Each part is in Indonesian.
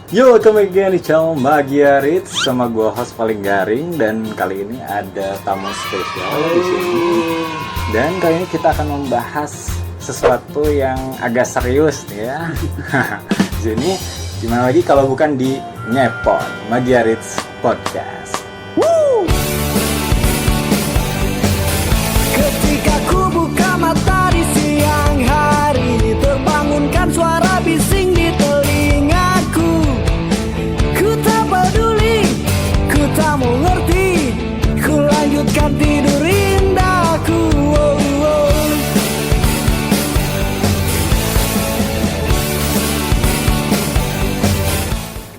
Yo, welcome again di channel Magiarit sama gua host paling garing, dan kali ini ada tamu spesial di sini. Dan kali ini kita akan membahas sesuatu yang agak serius nih ya. Di sini gimana lagi kalau bukan di Nyepon Magiarit Podcast. Ketika ku buka mata di siang hari, terbangunkan suara bising di telingaku. Ku tak peduli, ku tak mau ngerti, ku lanjutkan tidur indahku.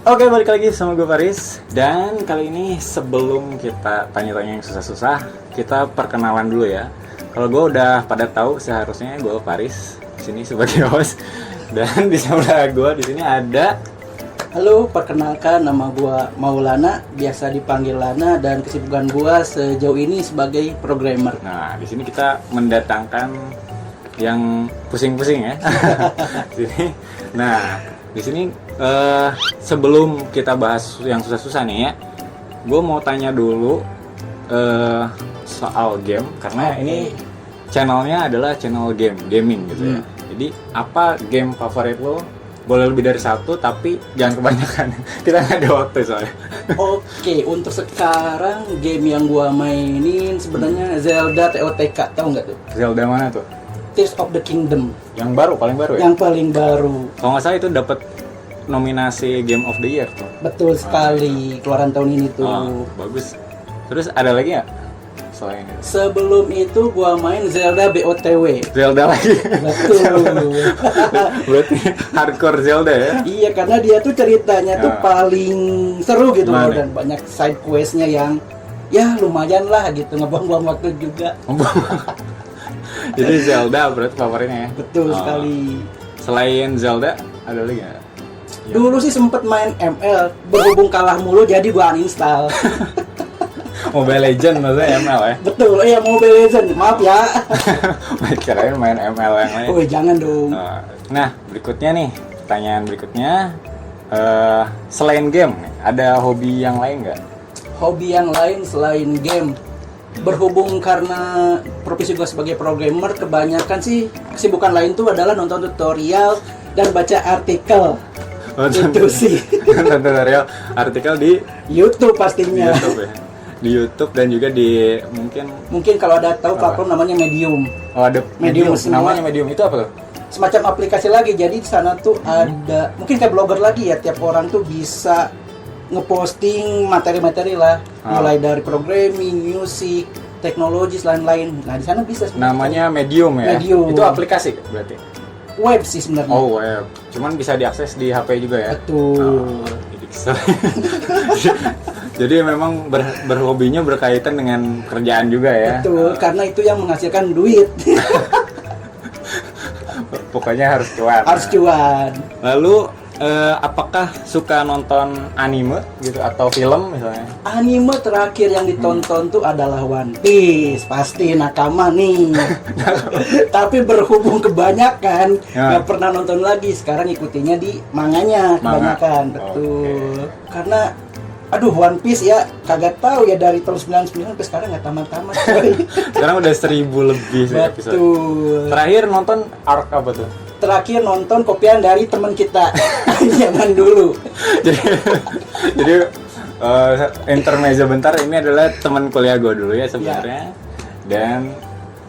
Oke, balik lagi sama gue Faris. Dan kali ini sebelum kita tanya-tanya yang susah-susah, kita perkenalan dulu ya. Kalau gue udah pada tahu, seharusnya gue Faris di sini sebagai host. Dan di sebelah gue di sini ada. Halo, perkenalkan nama gua Maulana, biasa dipanggil Lana, dan kesibukan gua sejauh ini sebagai programmer. Nah, di sini kita mendatangkan yang pusing-pusing ya. Sini. Nah, di sini sebelum kita bahas yang susah-susah nih ya, gue mau tanya dulu soal game, karena ini channelnya adalah channel gaming gitu ya. Jadi apa game favorit lo? Boleh lebih dari satu, tapi jangan kebanyakan. Kita nggak ada waktu soalnya. Oke, untuk sekarang game yang gua mainin sebenarnya Zelda TOTK, tahu nggak tuh? Zelda mana tuh? Tears of the Kingdom. Yang baru, paling baru ya? Yang paling baru. Kalau nggak salah itu dapat nominasi Game of the Year tuh. Betul sekali, keluaran tahun ini tuh. Bagus. Terus ada lagi nggak selain itu? Sebelum itu gua main Zelda BOTW. Zelda lagi. Betul. Berarti hardcore Zelda ya? Iya, karena dia tuh ceritanya tuh paling seru gitu loh, Mana? dan banyak side questnya yang ya lumayan lah gitu, ngebuang-buang waktu juga. Jadi Zelda berarti favoritnya ya? Betul sekali. Selain Zelda ada lagi nggak? Dulu sih sempet main ML, berhubung kalah mulu jadi gua uninstall. Mobile Legend maksudnya ML ya? Betul, iya Mobile Legends, maaf ya. Kirain main ML yang lain. Oh jangan dong. Nah, berikutnya nih, pertanyaan berikutnya, selain game, ada hobi yang lain nggak? Hobi yang lain selain game, berhubung karena profesi gua sebagai programmer, kebanyakan sih kesibukan lain tuh adalah nonton tutorial dan baca artikel. Itu sih. Nonton tutorial artikel di YouTube pastinya. YouTube ya? Di YouTube dan juga di Mungkin kalau ada tahu platform namanya Medium. Oh, ada Medium semua. Namanya Medium itu apa tuh? Semacam aplikasi lagi, jadi di sana tuh ada mungkin kayak blogger lagi ya, tiap orang tuh bisa ngeposting materi-materi lah, mulai dari programming, musik, teknologi, lain-lain. Nah di sana bisa sebenarnya. Namanya Medium ya? Medium. Itu aplikasi berarti? Web sih sebenarnya. Oh, web. Cuman bisa diakses di HP juga ya? Betul. Jadi kesel. Jadi memang berhobinya berkaitan dengan kerjaan juga ya? Betul, karena itu yang menghasilkan duit. Pokoknya harus cuan. Harus cuan. Lalu apakah suka nonton anime gitu atau film misalnya? Anime terakhir yang ditonton tuh adalah One Piece, pasti nakama nih. Tapi berhubung kebanyakan nggak pernah nonton lagi, sekarang ikutinya di manganya kebanyakan. Betul. Karena aduh, One Piece ya kagak tahu ya, dari tahun 99 sampai sekarang nggak tamat-tamat. Sekarang udah 1000 lebih sih episode. Betul. Terakhir nonton arc apa tuh? Terakhir nonton kopian dari teman kita zaman dulu. Jadi intermezzo bentar, ini adalah teman kuliah gue dulu ya sebenarnya. Dan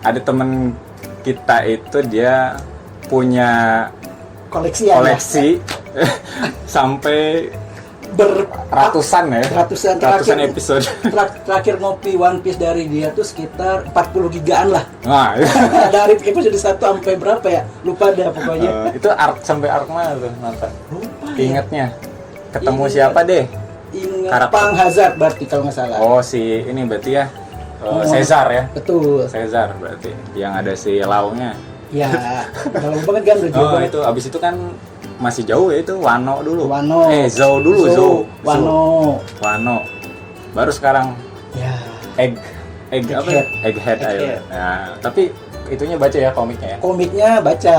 ada teman kita itu dia punya koleksi sampai ratusan ratusan episode. Terakhir ngopi One Piece dari dia tuh sekitar 40 gigaan lah. Nah, dari episode 1 sampai berapa ya? Lupa dah pokoknya. itu arc sampai arc mana tuh nonton? Lupa ya. Ingatnya. Ketemu Ingat. siapa deh? Ingat Karakter. Pang Hazard berarti kalau nggak salah. Oh, si ini berarti ya. Caesar ya. Betul. Caesar berarti. Yang ada si Launya. Ya, kalau banget kan udah jauh banget. Itu abis itu kan masih jauh ya, itu Wano dulu. Zou dulu. Wano. Baru sekarang Ya. Egghead. Nah, tapi itunya baca ya komiknya ya. Komiknya baca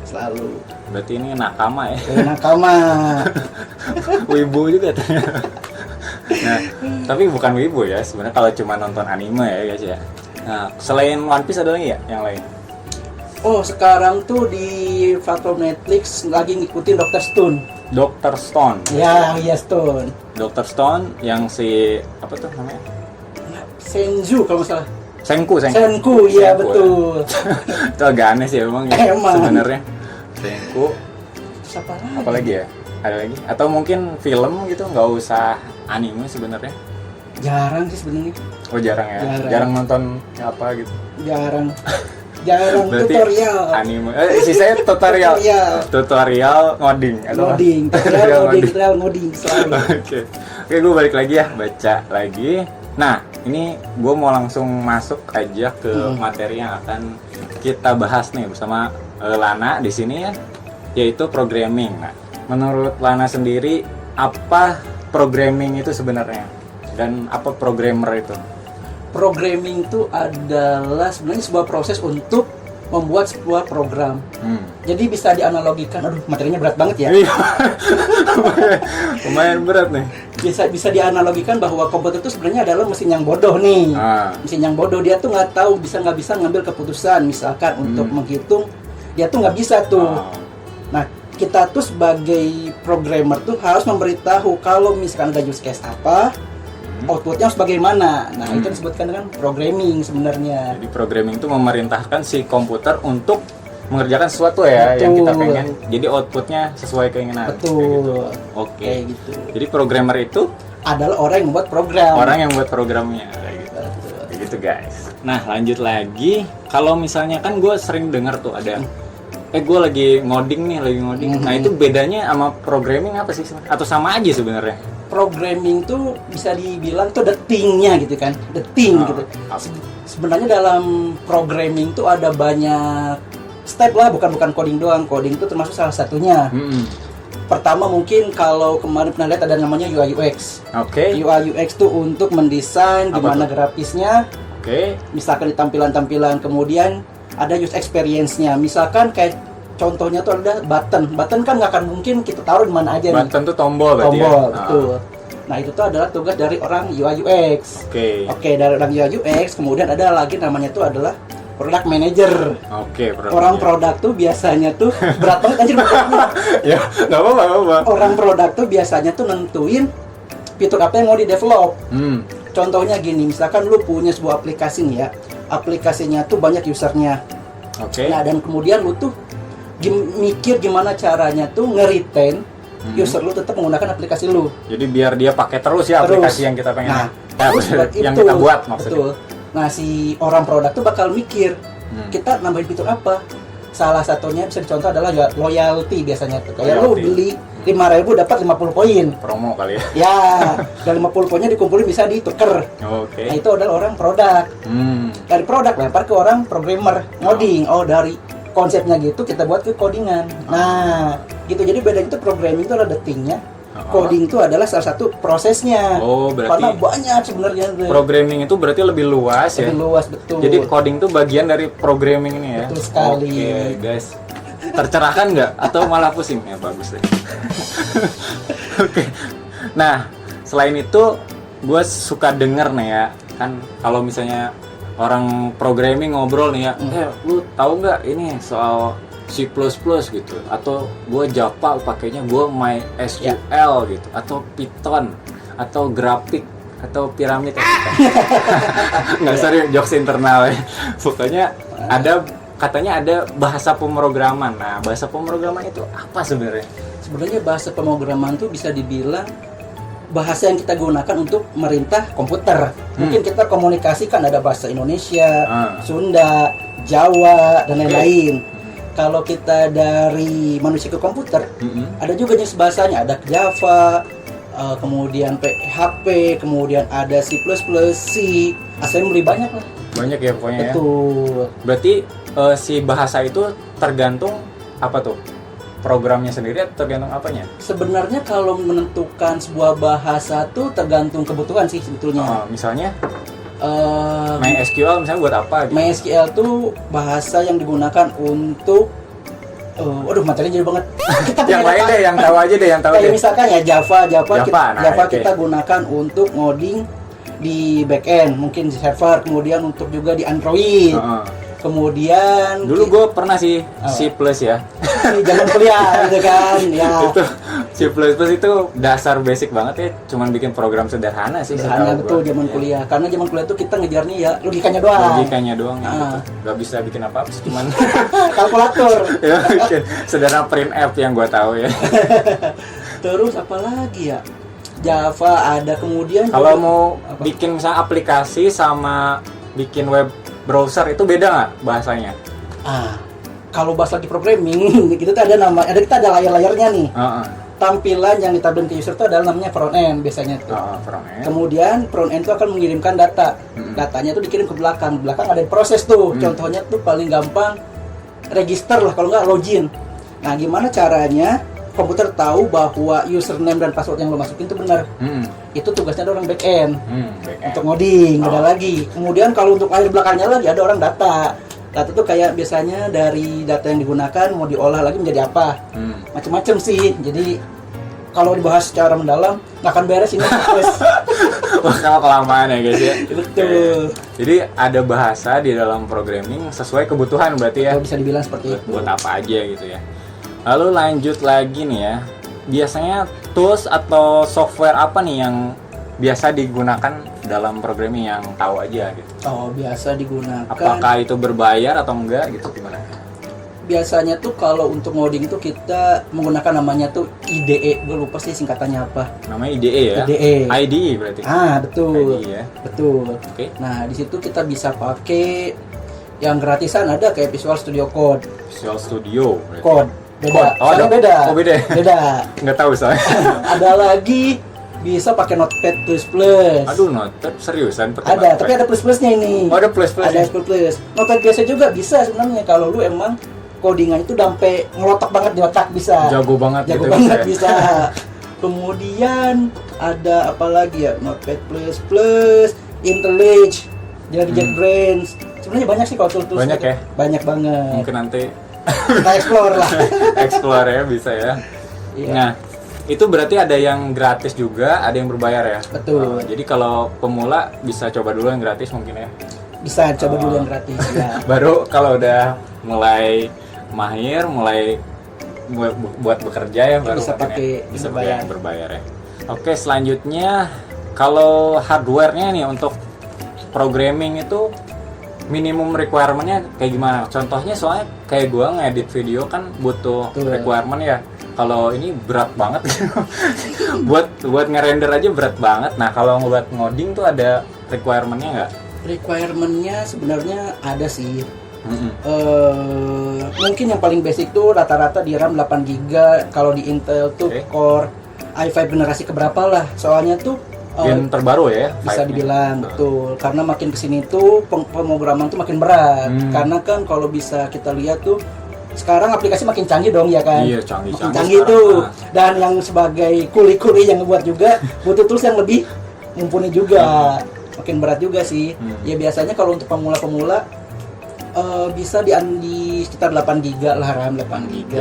selalu. Berarti ini nakama ya. Nakama. Wibu juga ternyata. Nah, tapi bukan wibu ya sebenarnya kalau cuma nonton anime ya guys ya. Nah, selain One Piece ada lagi ya yang lain? Oh, sekarang tuh di platform Netflix lagi ngikutin Dr. Stone. Dr. Stone. Ya, iya Stone. Dr. Stone yang si apa tuh namanya? Senju kalau nggak salah. Senku. Senku, iya Senku, betul. Ya. Itu agak aneh sih emang ya Emang. sebenarnya. Senku. Terus apa lagi? Apalagi ya? Ada lagi? Atau mungkin film gitu, nggak usah anime sebenarnya? Jarang sih sebenarnya. Oh jarang ya? Jarang. Nonton apa gitu? Jarang Berarti tutorial. Anime. Sisanya tutorial ngoding atau apa? Ngoding, tutorial ngoding selalu. Oke, gue balik lagi ya, baca lagi. Nah, ini gue mau langsung masuk aja ke materi yang akan kita bahas nih bersama Lana di sini ya, yaitu programming. Nah, menurut Lana sendiri apa programming itu sebenarnya dan apa programmer itu? Programming itu adalah sebenarnya sebuah proses untuk membuat sebuah program. Jadi bisa dianalogikan, aduh materinya berat banget ya. Iya. Lumayan berat nih. Bisa dianalogikan bahwa komputer itu sebenarnya adalah mesin yang bodoh nih. Mesin yang bodoh, dia tuh nggak tahu bisa ngambil keputusan, misalkan untuk menghitung, dia tuh nggak bisa tuh. Nah, kita tuh sebagai programmer tuh harus memberitahu kalau misalkan ada use case apa, outputnya harus bagaimana. Nah, itu disebutkan dengan programming sebenarnya. Jadi programming itu memerintahkan si komputer untuk mengerjakan sesuatu ya. Betul. Yang kita pengen, jadi outputnya sesuai keinginan. Betul. Gitu. Oke. Kayak gitu. Jadi programmer itu Adalah orang yang membuat program. orang yang buat programnya kayak gitu. Betul. Kayak gitu guys. Nah lanjut lagi, kalau misalnya kan gue sering dengar tuh ada gue lagi ngoding. Nah itu bedanya sama programming apa sih? Atau sama aja sebenarnya? Programming tuh bisa dibilang tuh the thing-nya gitu kan, the thing gitu. Sebenarnya dalam programming tuh ada banyak step lah, bukan coding doang. Coding itu termasuk salah satunya. Pertama mungkin kalau kemarin pernah lihat ada namanya UI UX. Oke. UI UX tuh untuk mendesain Apa gimana tuh? grafisnya. Oke. Misalkan di tampilan-tampilan, kemudian ada user experience-nya. Misalkan kayak contohnya tuh ada button kan nggak akan mungkin kita taruh di mana aja nih. Button tuh tombol berarti Tombol, ya? betul. Nah itu tuh adalah tugas dari orang UI UX. Oke, dari orang UI UX. Kemudian ada lagi namanya tuh adalah product manager. Oke, Orang produk tuh biasanya tuh berat banget anjir pokoknya. Ya, nggak apa-apa. Orang produk tuh biasanya tuh nentuin fitur apa yang mau di develop. Contohnya gini, misalkan lu punya sebuah aplikasi nih ya. Aplikasinya tuh banyak usernya. Oke. Nah, dan kemudian lu tuh mikir gimana caranya tuh nge-retain user lu tetap menggunakan aplikasi lu. Jadi biar dia pakai terus ya aplikasi yang kita pengen. Nah, yang kita buat maksudnya. Betul. Nah, si orang produk tuh bakal mikir, kita nambahin fitur apa? Salah satunya bisa dicontoh adalah loyalty biasanya tuh. Kayak lu beli 5.000 dapat 50 poin. Promo kali ya. Ya, dan 50 poinnya dikumpulin bisa dituker. Oke. Nah, itu adalah orang produk. Dari produk lempar ke orang programmer, ngoding. Dari konsepnya gitu kita buat ke codingan. Nah, gitu. Jadi bedanya itu programming itu adalah detingnya. Coding itu adalah salah satu prosesnya. Berarti karena banyak sebenarnya. Programming itu berarti lebih luas ya. Lebih luas, betul. Jadi coding itu bagian dari programming ini ya. Betul sekali. Oke, guys. Tercerahkan nggak? Atau malah pusing? Ya bagus deh. Oke. Nah, selain itu gue suka denger nih ya. Kan kalau misalnya orang programming ngobrol nih ya, lu tahu nggak ini soal C++ gitu, atau gue Java pakainya gue MySQL gitu, atau Python, atau grafik, atau piramid ya. Nggak serius, jokes internal ya. Pokoknya katanya ada bahasa pemrograman. Nah, bahasa pemrograman itu apa sebenarnya? Sebenarnya bahasa pemrograman tuh bisa dibilang bahasa yang kita gunakan untuk merintah komputer. Mungkin kita komunikasikan ada bahasa Indonesia, Sunda, Jawa, dan lain-lain. Kalau kita dari manusia ke komputer, ada juga jenis bahasanya. Ada Java, kemudian PHP, kemudian ada C++, C, assembly, banyak lah. Banyak ya pokoknya. Betul. Ya. Berarti si bahasa itu tergantung apa tuh? Programnya sendiri atau tergantung apanya? Sebenarnya kalau menentukan sebuah bahasa tuh tergantung kebutuhan sih sebetulnya. Misalnya MySQL misalnya buat apa gitu? MySQL tuh bahasa yang digunakan untuk Waduh, materinya jadi banget. Kita Yang punya lain data. deh, yang tahu aja deh, yang tahu Kayak deh. misalkan ya Java Nah, oke. kita gunakan untuk ngoding di backend, mungkin di server, kemudian untuk juga di Android. Heeh. Kemudian Dulu gue pernah sih C+ ya. zaman kuliah gitu kan, ya. Itu C++ itu dasar basic banget ya, cuman bikin program sederhana sih. Sederhana setahu betul gua. zaman Iya. kuliah. Karena zaman kuliah tuh kita ngejarnya ya logikanya doang. Logikanya doang ya, Ah. gitu. Gak bisa bikin apa-apa sih, cuman Kalkulator. ya bikin sederhana printf yang gue tahu ya. Terus apa lagi ya? Java ada, kemudian Kalau juga- mau apa? bikin misalnya aplikasi sama bikin web browser itu beda nggak bahasanya? Kalau bahas lagi programming, kita tuh kita ada layar-layarnya nih. Heeh. Tampilan yang ditampilkan ke user itu adalah namanya front end biasanya tuh. Front end. Kemudian front end itu akan mengirimkan data. Datanya tuh dikirim ke belakang. Belakang ada proses tuh. Contohnya tuh paling gampang register lah, kalau nggak login. Nah, gimana caranya komputer tahu bahwa username dan password yang lo masukin itu benar? Itu tugasnya ada orang back end. Back end. Untuk ngoding, ada lagi. Kemudian kalau untuk layar belakangnya lagi ada orang data. Data itu kayak biasanya dari data yang digunakan mau diolah lagi menjadi apa? Macam-macam sih. Jadi kalau dibahas secara mendalam nggak akan beres ini. Guys. Wah, kalau kelamaan ya guys ya. Betul. Jadi ada bahasa di dalam programming sesuai kebutuhan berarti ya. Kalau bisa dibilang seperti itu. Buat apa aja gitu ya. Lalu lanjut lagi nih ya. Biasanya tools atau software apa nih yang biasa digunakan dalam programming yang tahu aja gitu? Oh, biasa digunakan. Apakah itu berbayar atau enggak gitu, gimana? Biasanya tuh kalau untuk ngoding tuh kita menggunakan namanya tuh IDE. Gue lupa sih singkatannya apa. Namanya IDE ya? IDE. IDE berarti? Betul. IDE ya? Betul. Oke. Nah, di situ kita bisa pakai yang gratisan, ada kayak Visual Studio Code. Visual Studio berarti. Code. Beda. Code. Oh, Soalnya ada. beda. Oh, beda. Beda. Nggak tahu soalnya. Ada lagi bisa pakai Notepad++. Aduh, Notepad seriusan pakai Ada, Notepad? tapi ada plus-plusnya ini. Oh, ada plus-plus Ada ya? plus. Notepad biasa juga bisa sebenarnya kalau lu emang codingan itu sampai ngelotok banget di otak bisa. Jago banget Jago gitu banget ya? bisa. Kemudian ada apa lagi ya? Notepad++, IntelliJ, jadi JetBrains. Sebenarnya banyak sih kalau tools. Banyak ya? Banyak banget. Mungkin nanti Kita explore lah. explore ya, bisa ya. Iya. Nah, itu berarti ada yang gratis juga, ada yang berbayar ya? Betul. Jadi kalau pemula bisa coba dulu yang gratis mungkin ya? Bisa coba dulu yang gratis ya. Baru kalau udah mulai mahir, mulai buat bekerja ya, baru Bisa mungkin pakai ya. Bisa pakai berbayar. yang berbayar ya. Oke, selanjutnya kalau hardware-nya nih untuk programming itu minimum requirement-nya kayak gimana? Contohnya soalnya kayak gua ngedit video kan butuh Betul. requirement ya. Kalau ini berat banget buat ngerender aja berat banget. Nah, kalau buat ngoding tuh ada requirement-nya nggak? Requirement-nya sebenarnya ada sih. Mm-mm. Mungkin yang paling basic tuh rata-rata di RAM 8 GB. Kalau di Intel tuh Oke. Core i5 generasi keberapa lah. Soalnya tuh Yang terbaru ya? bisa 5-nya. dibilang betul, karena makin kesini tuh pemrograman tuh makin berat. Karena kan kalau bisa kita lihat tuh sekarang aplikasi makin canggih dong ya kan. Iya, canggih Makin canggih sekarang. tuh. Nah. Dan yang sebagai kuli-kuli yang ngebuat juga butuh tools yang lebih mumpuni juga. Makin berat juga sih. Ya biasanya kalau untuk pemula-pemula bisa di sekitar 8 GB lah RAM, 8 GB.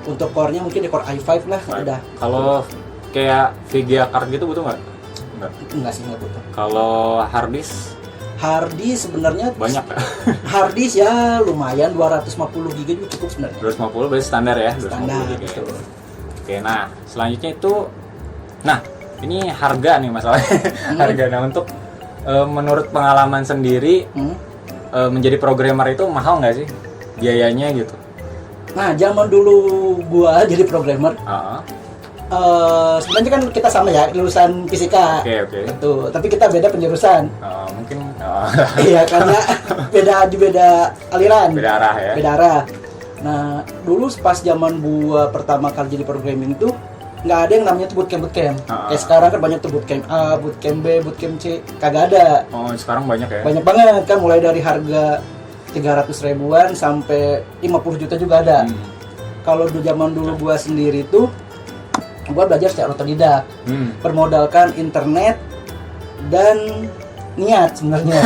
Untuk core-nya mungkin di Core i5 lah udah. Kalau kayak VGA card gitu butuh nggak? Enggak sih, enggak butuh. Kalau hard disk Hard disk sebenarnya banyak ya? hard disk ya lumayan 250 GB juga cukup sebenarnya. 250 berarti standar ya? 250 Standar, GB. betul. Oke, nah selanjutnya itu, nah ini harga nih masalahnya. Harga, nah untuk menurut pengalaman sendiri menjadi programmer itu mahal nggak sih biayanya gitu? Nah, zaman dulu gua jadi programmer, sebenarnya kan kita sama ya, lulusan fisika. Oke. Betul, tapi kita beda penjurusan. Mungkin Iya, karena beda aliran. beda arah ya. Beda arah. Nah, dulu pas zaman gua pertama kali jadi programming tuh nggak ada yang namanya tuh bootcamp. Kayak sekarang kan banyak tuh bootcamp A, bootcamp B, bootcamp C, kagak ada. Oh, sekarang banyak ya? Banyak banget kan, mulai dari harga 300 ribuan sampai 50 juta juga ada. Kalau di zaman dulu gua sendiri tuh gua belajar secara otodidak, bermodalkan internet dan niat sebenarnya.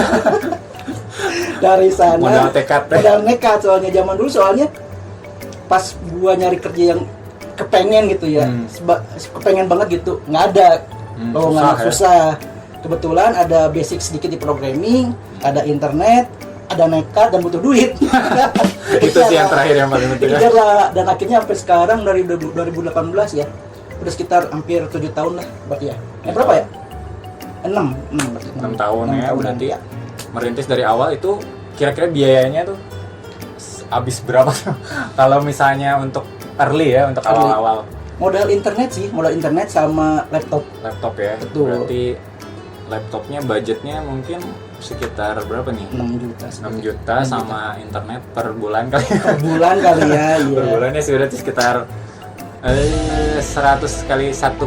Dari sana Modal tekad ya? modal nekat soalnya zaman dulu, soalnya pas gua nyari kerja yang kepengen gitu ya, kepengen banget gitu, nggak ada. Lowongan susah. Kebetulan ada basic sedikit di programming, ada internet, ada nekat dan butuh duit. Itu sih yang terakhir yang paling penting. Dikejar lah, dan akhirnya sampai sekarang dari 2018 ya, udah sekitar hampir 7 tahun lah berarti ya. Berapa ya? 6 tahun ya, berarti ya. Merintis dari awal itu kira-kira biayanya tuh habis berapa tuh? Kalau misalnya untuk early ya, untuk awal-awal. Modal internet sama laptop Ya. Betul. Berarti laptopnya budgetnya mungkin sekitar berapa nih? 6 juta sama internet per bulan kali. Per bulan kali ya, iya. Per bulannya sih berarti sekitar 100 kali 1,2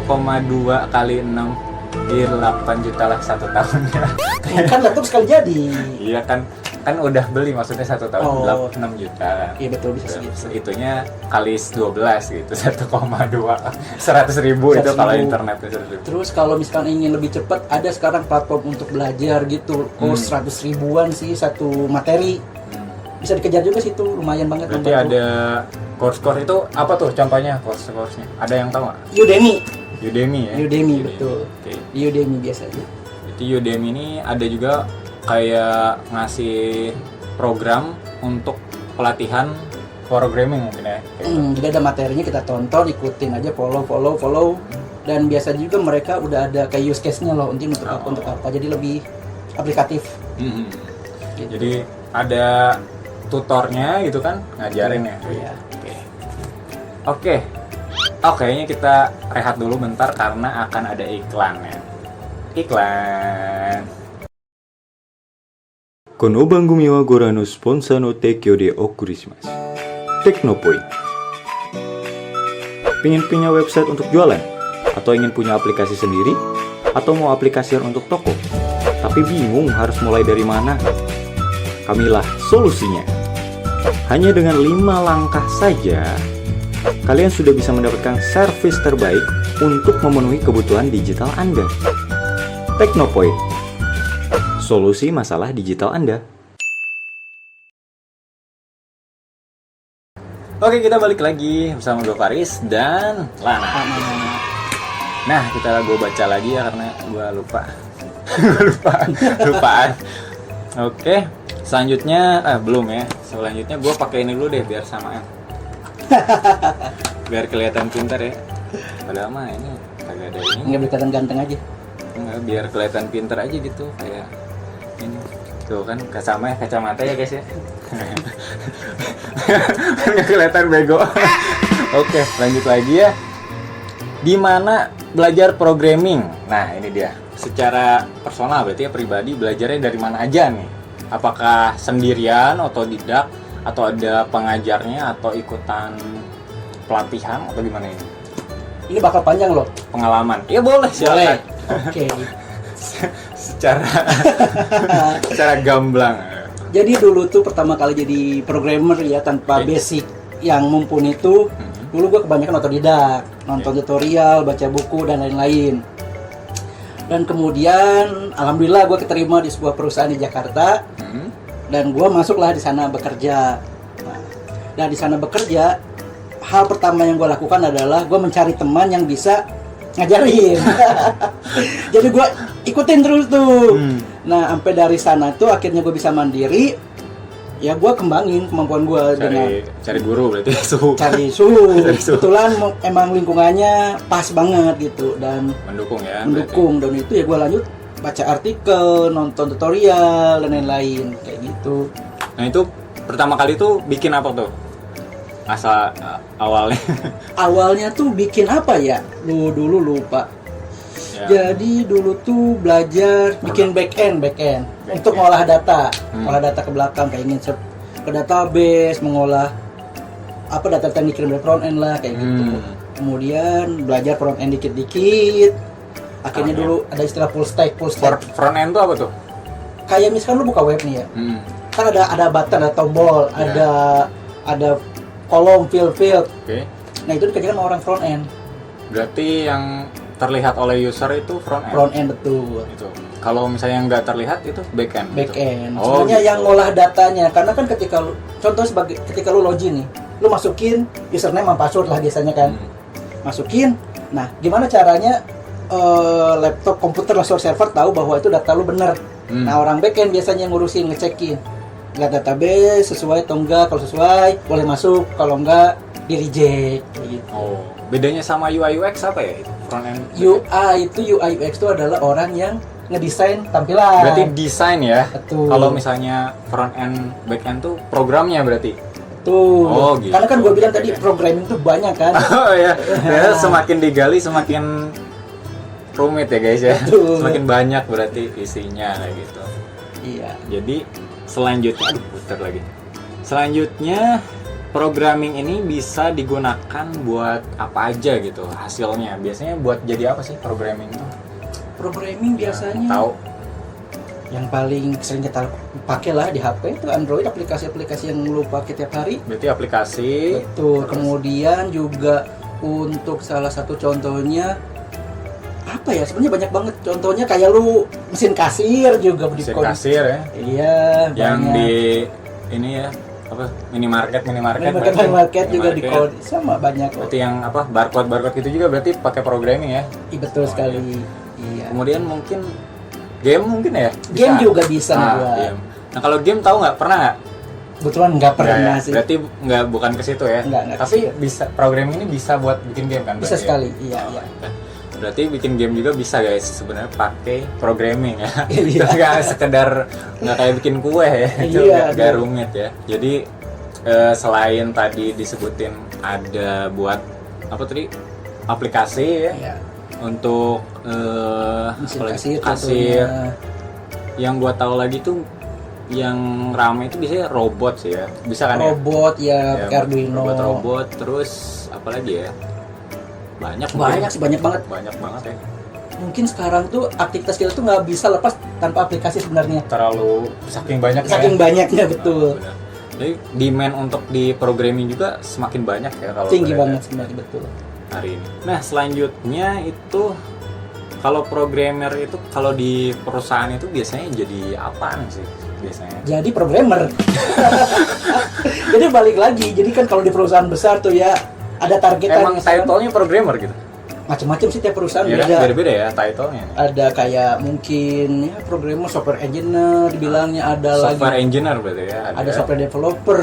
kali 6 di 8 juta lah 1 tahun ya. Kan laptop sekali jadi. Iya kan udah beli maksudnya 1 tahun 6 juta. Iya betul, bisa segitu. Itunya kali 12 gitu 1,2 100.000 itu kalau internet. Terus kalau misalkan ingin lebih cepat, ada sekarang platform untuk belajar gitu, kurs 100 ribuan sih satu materi. Bisa dikejar juga sih, itu lumayan banget. Berarti ada course itu apa tuh contohnya course-nya? Ada yang tahu nggak? Udemy ya? Udemy betul. Okay. Udemy biasanya. Jadi Udemy ini ada juga kayak ngasih program untuk pelatihan programming mungkin ya. Jadi ada materinya, kita tonton, ikutin aja, follow. Dan biasa juga mereka udah ada kayak use case-nya loh, untuk apa. Jadi lebih aplikatif. Gitu. Jadi ada tutornya gitu kan, ngajarin ya. Iya. Oke. Kayaknya kita rehat dulu bentar karena akan ada iklan ya. Iklan. この番組はご覧のスポンサーの提供でお送りします。Teknopoint. Pengen punya website untuk jualan? Atau ingin punya aplikasi sendiri? Atau mau aplikasian untuk toko? Tapi bingung harus mulai dari mana? Kamilah solusinya. Hanya dengan 5 langkah saja, kalian sudah bisa mendapatkan servis terbaik untuk memenuhi kebutuhan digital Anda. Teknopoint. Solusi masalah digital Anda. Oke, kita balik lagi bersama gue Faris dan Lana. Nah, gue baca lagi ya karena gue lupa. Lupaan. Oke, selanjutnya belum ya. Selanjutnya gue pakai ini dulu deh biar samaan. Biar kelihatan pintar ya. Padahal mah ini kagak ada ini. Nggak kelihatan ganteng aja. Enggak, biar kelihatan pintar aja gitu kayak ini. Tuh kan sama ya kacamata ya guys ya. Nggak kelihatan bego. Oke, lanjut lagi ya. Di mana belajar programming? Nah, ini dia. Secara personal berarti ya pribadi belajarnya dari mana aja nih? Apakah sendirian, otodidak, atau ada pengajarnya, atau ikutan pelatihan, atau gimana ini? Ini bakal panjang loh. Pengalaman? Ya boleh, silakan. Oke. secara gamblang. Jadi dulu tuh pertama kali jadi programmer ya tanpa basic yang mumpuni itu, dulu gue kebanyakan otodidak, nonton tutorial, baca buku dan lain-lain. Dan kemudian alhamdulillah gue keterima di sebuah perusahaan di Jakarta, dan gue masuklah di sana bekerja. Nah, dan di sana bekerja, hal pertama yang gue lakukan adalah gue mencari teman yang bisa ngajarin. Jadi gue ikutin terus tuh. Nah, sampai dari sana tuh akhirnya gue bisa mandiri. Ya gue kembangin kemampuan gue dengan cari guru berarti cari suhu. Kebetulan emang lingkungannya pas banget gitu dan mendukung ya. Dan itu ya gue lanjut baca artikel, nonton tutorial dan lain-lain kayak gitu. Nah, itu pertama kali tuh bikin apa tuh? Asal awalnya. Awalnya tuh bikin apa ya? Dulu lupa. Ya. Jadi dulu tuh belajar bikin back end untuk mengolah data, mengolah data ke belakang, kayak insert ke database, mengolah apa data yang dikirim dari front end lah kayak gitu. Kemudian belajar front end dikit-dikit. Akhirnya dulu ada istilah full stack. Front end tuh apa tuh? Kayak misalkan lu buka web nih ya. Kan ada button, ada tombol, ada kolom field. Okay. Nah, itu dikerjakan sama orang front end. Berarti yang terlihat oleh user itu front end. Front end betul. Itu. Kalau misalnya nggak terlihat itu back end. Back gitu. end. Oh, Sebenarnya gitu. yang ngolah datanya, karena kan ketika lu, contoh sebagai ketika lu login nih, lu masukin username sama password lah biasanya kan. Masukin. Nah, gimana caranya laptop komputer lah server tahu bahwa itu data lu bener. Nah, orang back end biasanya ngurusin, ngecekin. Lihat database sesuai atau enggak, kalau sesuai boleh masuk, kalau enggak di reject gitu. Oh, bedanya sama UI UX apa ya itu? Front end. UI UX itu adalah orang yang ngedesain tampilan. Berarti desain ya. Betul. Kalau misalnya front end, back end tuh programnya berarti. Tuh. Oh, gitu. Karena kan gue bilang tadi programming tuh banyak kan. Oh ya. Ternyata semakin digali semakin rumit ya guys ya. Betul. Semakin banyak berarti isinya kayak gitu. Iya. Jadi selanjutnya, aduh putar lagi. Selanjutnya programming ini bisa digunakan buat apa aja gitu hasilnya. Biasanya buat jadi apa sih programming itu? Programming biasanya Tahu? yang paling sering kita pakai lah di HP itu Android, aplikasi-aplikasi yang lu pakai tiap hari. Berarti aplikasi. Betul. terus Kemudian juga untuk salah satu contohnya apa ya? Sebenarnya banyak banget. Contohnya kayak lu mesin kasir juga mesin kasir ya. Iya, Yang banyak. di ini ya apa minimarket berarti. Minimarket juga di Minimarket. kode sama banyak. Berarti yang apa barcode gitu juga berarti pakai programming ya. Betul Oh, sekali. Iya. Kemudian mungkin game mungkin ya. Game juga bisa Nah, ngebuat. game. Nah kalau game tahu nggak pernah nggak? Kebetulan nggak pernah Nggak ya? sih. Berarti nggak bukan ke situ ya. Nggak ke Tapi bisa programming ini bisa buat bikin game kan? Bisa berarti ya? sekali. Iya, Oh, iya. iya. Berarti bikin game juga bisa guys sebenarnya pakai programming ya. Iya. Nggak sekedar nggak kayak bikin kue ya. Itu Iya, nggak iya. rumit ya. Jadi selain tadi disebutin ada buat apa tadi aplikasi ya Iya. untuk Mesin apalagi? kasir, contohnya. Yang gua tahu lagi tuh yang rame itu biasanya robot sih ya. Bisa kan Robot ya? ya, pakai Arduino. Robot terus apa lagi ya? Banyak Sih, banyak banget. banget ya. Mungkin sekarang tuh aktivitas kita tuh nggak bisa lepas tanpa aplikasi sebenarnya. Terlalu saking banyaknya. Saking ya? banyaknya betul. Benar. Jadi demand untuk di programming juga semakin banyak ya kalau Tinggi gue lihat banget sebenarnya betul. hari ini. Nah selanjutnya itu kalau programmer itu kalau di perusahaan itu biasanya jadi apaan sih biasanya? Jadi programmer. Jadi balik lagi. Jadi kan kalau di perusahaan besar tuh ya ada targetan. Emang title-nya programmer gitu? Macam-macam sih tiap perusahaan Iya kan? beda. Beda-beda ya title-nya. Ada kayak mungkin ya programmer, software engineer dibilangnya, ada Software lagi engineer berarti ya. ada software developer,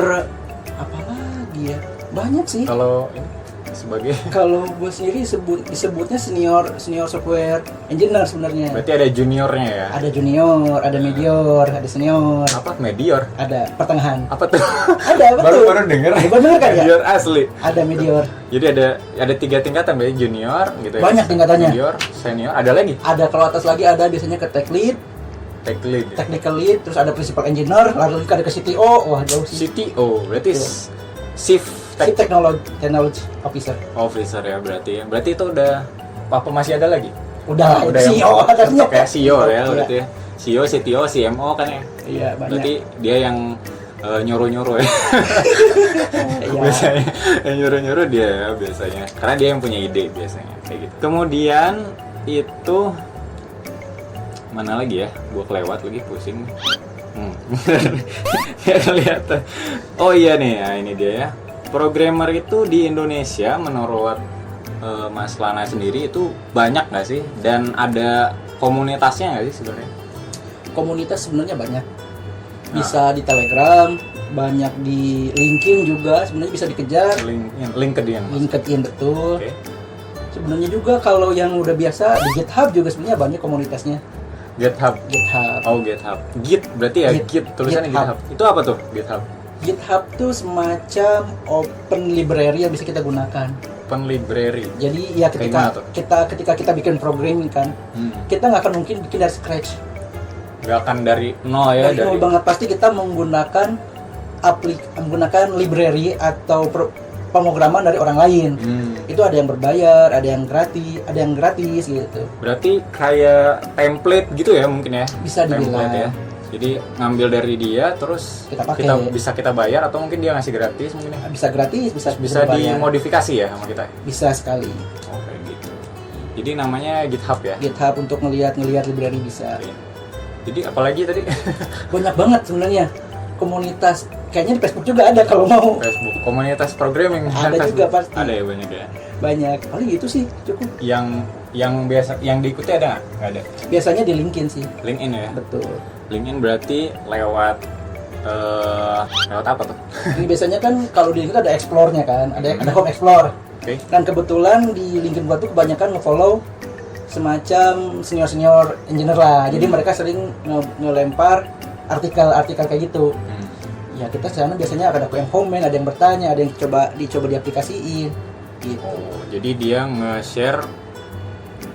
apalagi ya banyak sih. Kalau ini sebagai Kalau gue sendiri disebutnya senior software engineer sebenarnya. berarti ada juniornya ya. Ada junior, ada medior, ada senior, Apa medior? ada pertengahan. Apa tuh? Ada betul. Baru denger. Baru denger kan ya? Medior asli. Ada medior. Jadi ada 3 tingkatan berarti junior gitu ya. Banyak tingkatannya. Medior, senior, ada lagi Ada kalau atas lagi ada biasanya ke tech lead, tech lead. technical lead, terus ada principal engineer, lalu ada ke CTO. Wah jauh sih. CTO berarti chief Chief Technology Officer. officer ya berarti. Berarti itu udah apa masih ada lagi? Udah yang CEO katanya. kayak CEO ya Iya. berarti ya. CEO, CTO, CMO kan ya. Iya banyak. Berarti dia yang nyuruh-nyuruh ya. Iya. Biasanya yang nyuruh-nyuruh dia ya, biasanya. Karena dia yang punya ide biasanya kayak gitu. Kemudian itu mana lagi ya? Gua kelewat lagi pusing. Ya kelihatan. Oh iya nih, nah ini dia ya. Programmer itu di Indonesia menurut Mas Lana sendiri itu banyak nggak sih? Dan ada komunitasnya nggak sih sebenarnya? Komunitas sebenarnya banyak. Bisa di Telegram, banyak di LinkedIn juga sebenarnya bisa dikejar. LinkedIn. LinkedIn betul. Oke. Sebenarnya juga kalau yang udah biasa di GitHub juga sebenarnya banyak komunitasnya. GitHub. GitHub. Oh GitHub. Git berarti ya Git tulisannya GitHub. GitHub. Itu apa tuh GitHub? GitHub tuh semacam open library yang bisa kita gunakan. Open library. Jadi ya Kayak gimana tuh? ketika kita bikin programming kan, kita nggak akan mungkin bikin dari scratch. Gak akan dari nol ya Dari nol banget, pasti kita menggunakan library atau pemrograman dari orang lain. Itu ada yang berbayar, ada yang gratis gitu. Berarti kayak template gitu ya mungkin ya? Bisa dibilang. Template ya. Jadi ngambil dari dia terus Kita pakai. bisa kita bayar atau mungkin dia ngasih gratis mungkin ya? Bisa gratis, bisa Bisa berbayar. dimodifikasi ya sama kita? Bisa sekali. Oh kayak gitu. Jadi namanya GitHub ya. GitHub untuk ngelihat library bisa. Oke. Jadi apalagi tadi Banyak banget sebenarnya komunitas. Kayaknya di Facebook juga ada kalau mau. Facebook komunitas programming. Ada Facebook. juga pasti. Ada ya banyak ya. Banyak. Paling itu sih cukup. Yang biasa yang diikuti ada nggak? Nggak ada. Biasanya di LinkedIn sih. LinkedIn ya. Betul. LinkedIn berarti lewat apa tuh? Ini biasanya kan kalau di LinkedIn ada explore-nya kan, ada home explore. Oke. Dan kebetulan di LinkedIn gua tuh kebanyakan nge-follow semacam senior engineer lah. Jadi mereka sering ngelempar artikel-artikel kayak gitu. Ya kita sana biasanya ada yang komen, ada yang bertanya, ada yang dicoba diaplikasiin gitu. Oh, jadi dia nge-share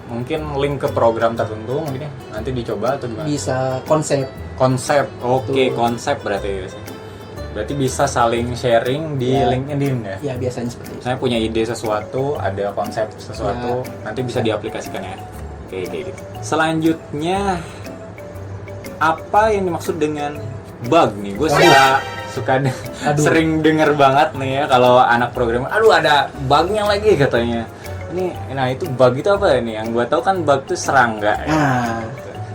mungkin link ke program tertentu mungkin ya. Nanti dicoba atau gimana? Bisa konsep. Konsep. Oke, Betul. konsep berarti. Berarti bisa saling sharing di Ya. LinkedIn ya. Ya biasanya seperti itu. Saya punya ide sesuatu, ada konsep sesuatu, nanti bisa diaplikasikan ya. Oke, kayak gitu. Selanjutnya apa yang dimaksud dengan bug nih? Gue suka Aduh. sering denger banget nih ya kalau anak programmer, aduh ada bugnya lagi katanya. Nah itu bug itu apa ini? Yang gue tahu kan bug itu serangga ya.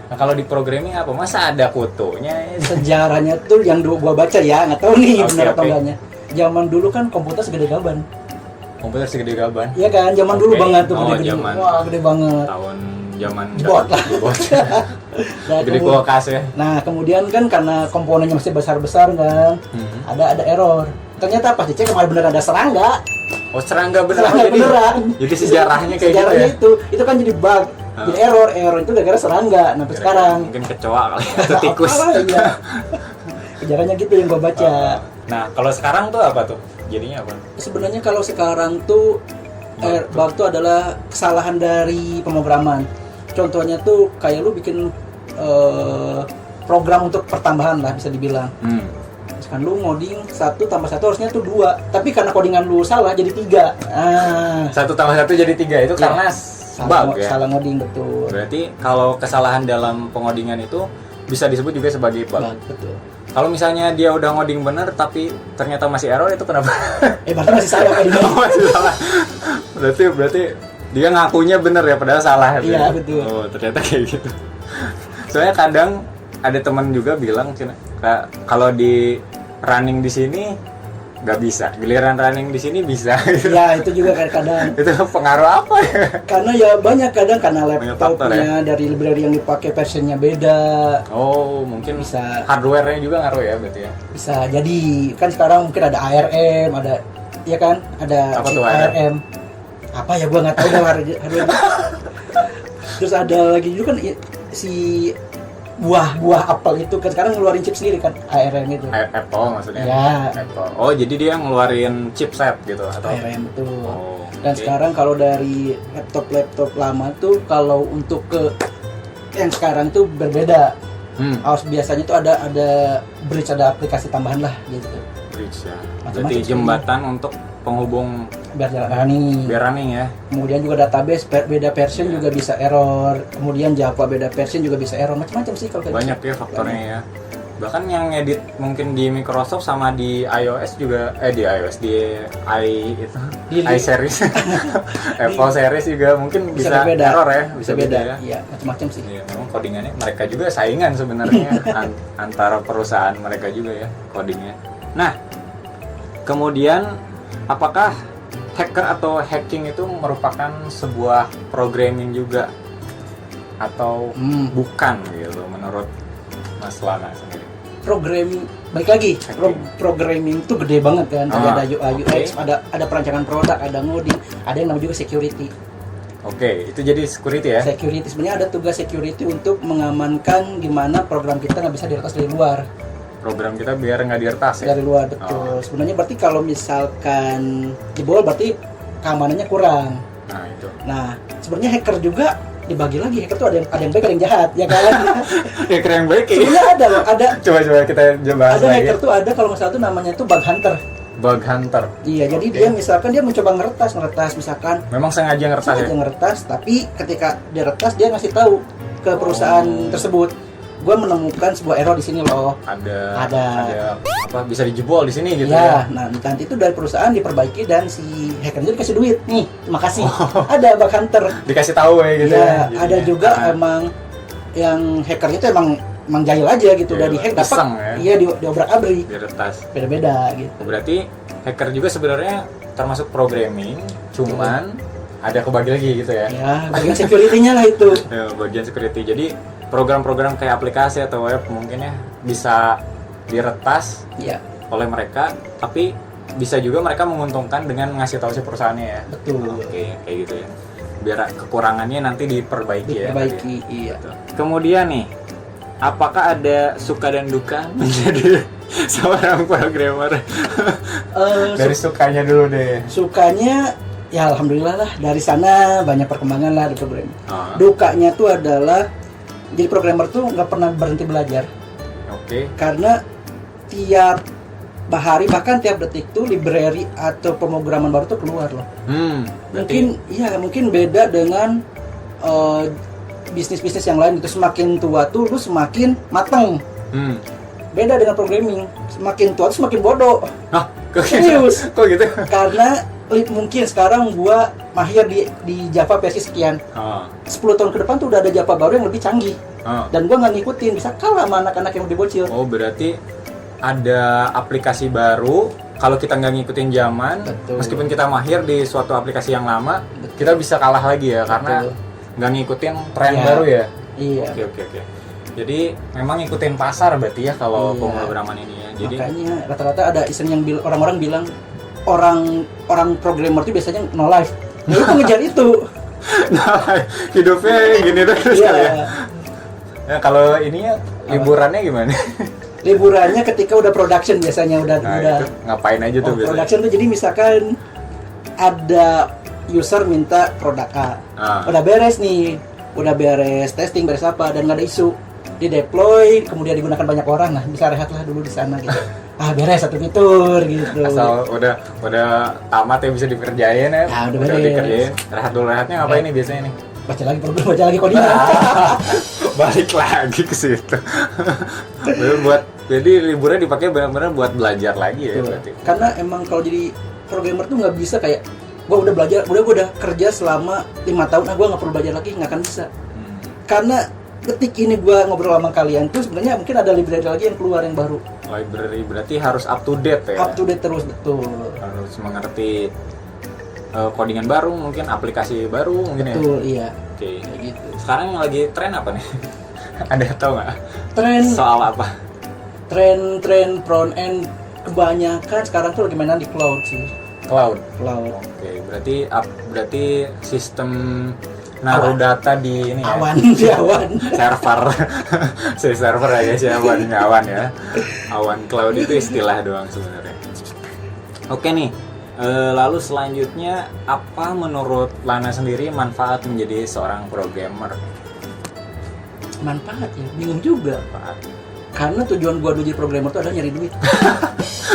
Nah kalau di programming apa? Masa ada fotonya? Sejarahnya tuh yang gua baca ya, nggak tahu nih Oke, benar atau oke. enggaknya. Zaman dulu kan komputer segede gaban. Komputer segede gaban. Iya kan, zaman dulu Oke. banget tuh Oh, gede-gede. zaman. Wah, gede banget. Zaman Bot lah. bot. Nah, Gede kulkas ya. Nah, kemudian kan karena komponennya masih besar-besar kan, ada error. Ternyata pas dicek kemarin bener ada serangga. Oh serangga beneran. Serangga jadi, beneran. Jadi sejarahnya kayak Sejarahnya gitu ya. itu kan jadi bug. Jadi error itu gara-gara serangga. Nah, sampai sekarang. Mungkin kecoa kali atau tikus. Iya. Sejarahnya gitu yang gua baca. Nah kalau sekarang tuh apa tuh? Jadinya apa? Sebenarnya kalau sekarang tuh bug tuh adalah kesalahan dari pemrograman. Contohnya tuh kayak lu bikin program untuk pertambahan lah bisa dibilang. Misalkan lu ngoding 1 tambah 1 harusnya tuh 2, tapi karena codingan lu salah jadi 3. 1 tambah 1 jadi 3 itu Iya. karena bug ya. Salah ngoding betul. Berarti kalau kesalahan dalam pengodingan itu bisa disebut juga sebagai bug. Bug, betul. Kalau misalnya dia udah ngoding bener tapi ternyata masih error itu kenapa? Berarti masih salah codingan. Masih salah. Berarti dia ngakunya bener ya padahal salah. Iya, betul. Oh ternyata kayak gitu. Soalnya kadang ada teman juga bilang kalau di running di sini nggak bisa, giliran running di sini bisa. Ya itu juga kadang. Itu pengaruh apa ya? Karena ya banyak kadang karena Banyak faktor laptopnya dari library yang dipakai versionnya beda. Oh mungkin Bisa. hardware-nya juga ngaruh ya berarti ya. Bisa jadi kan sekarang mungkin ada ARM, ada ya kan, ada Apa chip tuh ARM? ARM. Apa ya gua nggak tahu dah hardware. Terus ada lagi juga kan si buah Apple itu kan sekarang ngeluarin chip sendiri kan, ARM itu. Apple maksudnya. Ya. Apple. Oh jadi dia ngeluarin chipset gitu atau? ARM itu. Oh, Dan oke. sekarang kalau dari laptop lama tuh kalau untuk ke yang sekarang tuh berbeda. Harus biasanya tuh ada bridge, ada aplikasi tambahan lah gitu. Bridge ya. Macam-macam Berarti sih. jembatan untuk penghubung Biar jalan running. biar running ya. Kemudian juga database beda version juga bisa error. Kemudian Java beda version juga bisa error. Macam-macam sih kalau kayak Banyak gitu. ya faktornya ya. Bahkan yang edit mungkin di Microsoft sama di iOS juga di iOS di Di- iSeries Apple series juga mungkin bisa berbeda. error ya, bisa beda ya. Iya, macam-macam sih. Iya, memang codingannya mereka juga saingan sebenarnya antara perusahaan mereka juga ya codingnya. Nah, kemudian apakah hacker atau hacking itu merupakan sebuah programming juga atau bukan gitu menurut Mas Lana sendiri? Programming balik lagi. Programming tuh gede banget kan. Tadi ada UI, UX, ada perancangan produk, ada ngoding, ada yang namanya juga security. Oke, itu jadi security ya? Security sebenarnya ada tugas security untuk mengamankan gimana program kita nggak bisa diretas dari luar. Program kita biar nggak diretas ya? Dari luar betul. Sebenarnya berarti kalau misalkan jebol berarti keamanannya kurang. Nah itu. Nah sebenarnya hacker juga dibagi lagi. Hacker tuh ada yang baik ada yang jahat ya kan. Hacker yang baik ya? Sebenarnya ada. Coba kita bahas Ada lagi. hacker tuh ada kalau nggak salah tuh namanya tuh bug hunter. Bug hunter. Iya, jadi dia misalkan dia mencoba ngeretas misalkan. Memang sengaja ngeretas ya? Sengaja ngeretas, tapi ketika dia retas dia ngasih tahu ke perusahaan tersebut. gue menemukan sebuah error di sini loh. Ada Ada. apa bisa dijebol di sini gitu Ya, ya. nah nanti itu dari perusahaan diperbaiki dan si hacker itu dikasih duit. Nih, terima kasih. Ada bug hunter. Dikasih tahu ya gitu Iya, ya. ada jadinya. juga Ah, emang yang hackernya itu emang jahil aja gitu, Iya, udah dihack dapat. iseng ya. Iya, diobrak-abrik. diretas. Beda-beda gitu. Berarti hacker juga sebenarnya termasuk programming, cuman ada kebagi lagi gitu ya. Ya, bagian security-nya lah itu. Ya, bagian security. Jadi program-program kayak aplikasi atau web mungkin ya bisa diretas Iya, oleh mereka, tapi bisa juga mereka menguntungkan dengan ngasih tahu si perusahaannya ya. betul. Oke, kayak gitu ya. Biar kekurangannya nanti diperbaiki ya. Diperbaiki, iya. Gitu. Kemudian nih, apakah ada suka dan duka menjadi seorang programmer? Dari sukanya dulu deh. Sukanya ya alhamdulillah lah, dari sana banyak perkembangan lah di program. Ah, Dukanya tuh adalah jadi programmer tuh nggak pernah berhenti belajar Oke. karena tiap hari bahkan tiap detik tuh library atau pemrograman baru tuh keluar loh. Berarti Mungkin beda dengan bisnis-bisnis yang lain itu, semakin tua tuh lu semakin mateng. Beda dengan programming, semakin tua tuh semakin bodoh. Hah, kok gitu? Serius. Kok gitu? Karena mungkin sekarang gua mahir di Java versi sekian. Ah, 10 tahun ke depan tuh udah ada Java baru yang lebih canggih. ah. Dan gua nggak ngikutin, bisa kalah sama anak-anak yang lebih bocil. Oh, berarti ada aplikasi baru. Kalau kita nggak ngikutin zaman, Betul. meskipun kita mahir di suatu aplikasi yang lama, kita bisa kalah lagi ya karena Betul. nggak ngikutin tren Iya. baru ya. Iya. Oke. Jadi memang ngikutin pasar berarti ya kalau Iya. pemrograman ini ya. Jadi Makanya rata-rata ada iseng yang orang-orang bilang orang programmer tuh biasanya no life. Nah, itu ngejar itu. nah, hidupnya gini terus Iya. kali ya. Ya, kalau ininya liburannya gimana? Liburannya ketika udah production biasanya udah Nah, itu ngapain aja tuh biasanya? production tuh jadi misalkan ada user minta produk A. Ah. Udah beres nih, udah beres testing, beres apa dan nggak ada isu. Di deploy, kemudian digunakan banyak orang, nah bisa rehat lah dulu di sana gitu. Beres satu fitur gitu. Asal udah tamat ya bisa dikerjain ya. Ah, udah beres. dikerjain. Rehatnya ngapain nih biasanya nih? Baca lagi program, baca lagi coding. Balik lagi ke situ. Jadi liburnya dipakai benar-benar buat belajar lagi ya berarti. Karena emang kalau jadi programmer tuh nggak bisa kayak gua udah belajar, gua udah kerja selama 5 tahun, gua nggak perlu belajar lagi, nggak akan bisa. Karena detik ini gua ngobrol sama kalian tuh sebenarnya mungkin ada library lagi yang keluar yang baru. Library berarti harus up to date ya. Up to date terus, betul. Harus mengerti codingan baru, mungkin aplikasi baru mungkin ya. Betul, iya. Oke. Kayak gitu. Sekarang yang lagi tren apa nih? Ada yang tahu nggak? Tren Soal apa? tren front end kebanyakan sekarang tuh lagi mainan di cloud sih. Cloud. Cloud. Oke, berarti sistem naruh data di ini Awan, ya. di awan. Server. Si server aja sih awan ya. Awan cloud itu istilah doang sebenarnya. Oke nih. Lalu selanjutnya apa menurut Lana sendiri manfaat menjadi seorang programmer? Manfaat ya, bingung juga. Manfaat. Karena tujuan gua dulu jadi programmer tuh adalah nyari duit.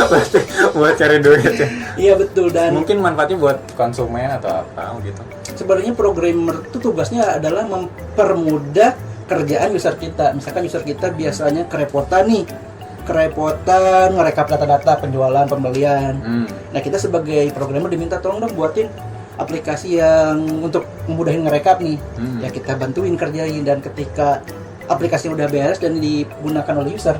Berarti buat cari duit ya. Iya betul, dan Mungkin manfaatnya buat konsumen atau apa gitu. sebenarnya programmer itu tugasnya adalah mempermudah kerjaan user kita. Misalkan user kita biasanya kerepotan ngerekap data-data penjualan, pembelian. Nah, kita sebagai programmer diminta tolong dong buatin aplikasi yang untuk memudahin ngerekap nih. Ya kita bantuin kerjain, dan ketika aplikasi udah beres dan digunakan oleh user,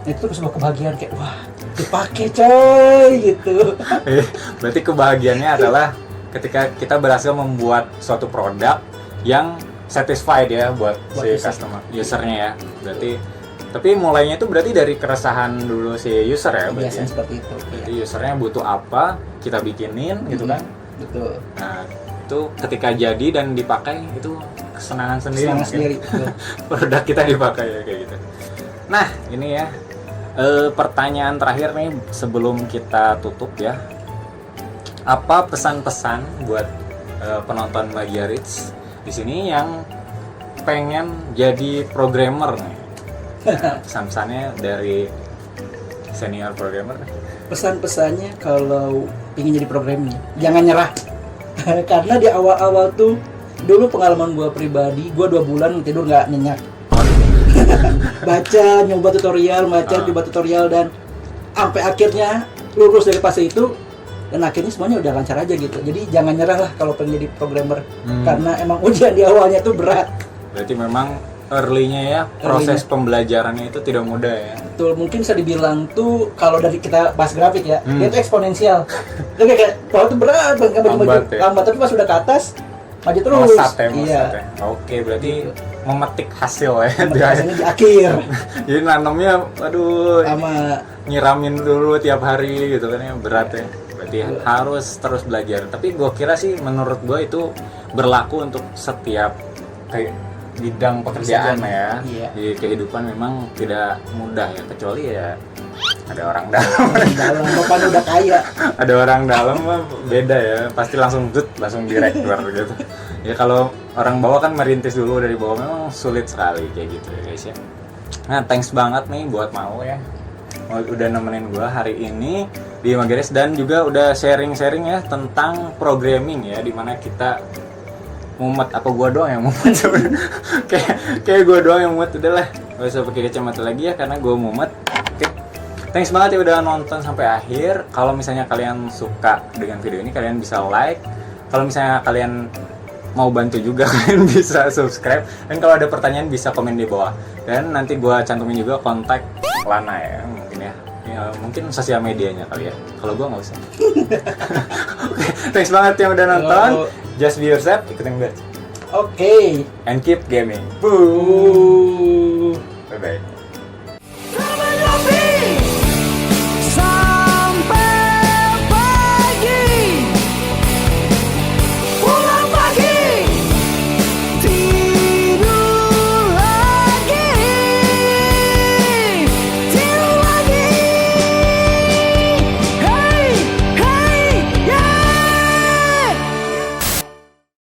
itu sebuah kebahagiaan kayak wah, dipakai coy gitu. Berarti kebahagiaannya adalah ketika kita berhasil membuat suatu produk yang satisfied ya buat si user. usernya ya. Berarti tapi mulainya itu berarti dari keresahan dulu si user ya berarti. Biasanya Ya? seperti itu. Berarti Iya. usernya butuh apa, kita bikinin gitu kan. Betul. Nah, itu ketika jadi dan dipakai itu kesenangan sendiri. Senang mungkin. sendiri. Betul. Produk kita dipakai ya kayak gitu. Nah, ini ya pertanyaan terakhir nih sebelum kita tutup ya. Apa pesan-pesan buat penonton Magiarits di sini yang pengen jadi programmer nih? Nah, pesan-pesannya dari senior programmer. Pesan-pesannya kalau ingin jadi programmer, jangan nyerah. Karena di awal-awal tuh, dulu pengalaman gue pribadi, gue 2 bulan tidur nggak nyenyak. baca, nyoba tutorial dan sampai akhirnya lulus dari fase itu, dan akhirnya semuanya udah lancar aja gitu. Jadi jangan nyerah lah kalau pengen jadi programmer, karena emang ujian di awalnya tuh berat. Berarti memang early-nya ya, proses pembelajarannya itu tidak mudah ya. Betul, mungkin bisa dibilang tuh kalau dari kita bahas grafik ya, dia tuh eksponensial. Dia kayak kalau tuh berat banget, lambat, tapi pas udah ke atas maju terus. Melesat ya. Iya. Oke, berarti memetik hasil ya. Hasilnya di akhir. Jadi nanamnya, aduh, Sama nyiramin dulu tiap hari gitu kan ya, berat ya. Berarti harus terus belajar. Tapi gue kira sih, menurut gue itu berlaku untuk setiap kayak bidang pekerjaan ya. Iya. Di kehidupan memang tidak mudah ya, kecuali ya ada orang dalam. dalam bapak udah kaya. Ada orang dalam mah beda ya, pasti langsung direktur gitu. Ya kalau orang bawah kan merintis dulu dari bawah, memang sulit sekali kayak gitu ya guys ya. Nah, thanks banget nih buat Mau ya, udah nemenin gua hari ini di Magaris, dan juga udah sharing-sharing ya tentang programming ya, dimana kita mumet. Apa gua doang yang mumet sebenarnya? kayak gua doang yang mumet. Udah lah, gak usah pakai kacamata lagi ya, karena gua mumet. Oke, thanks banget ya udah nonton sampai akhir. Kalau misalnya kalian suka dengan video ini, kalian bisa like. Kalau misalnya kalian mau bantu juga, kalian bisa subscribe. Dan kalau ada pertanyaan bisa komen di bawah. Dan nanti gua cantumin juga kontak Lana ya, mungkin ya. Ya, mungkin sosial medianya kali ya. Kalau gua nggak usah. Oke, thanks banget yang udah nonton. Just be yourself, ikutin gue. Oke. And keep gaming. Boo. Bye bye.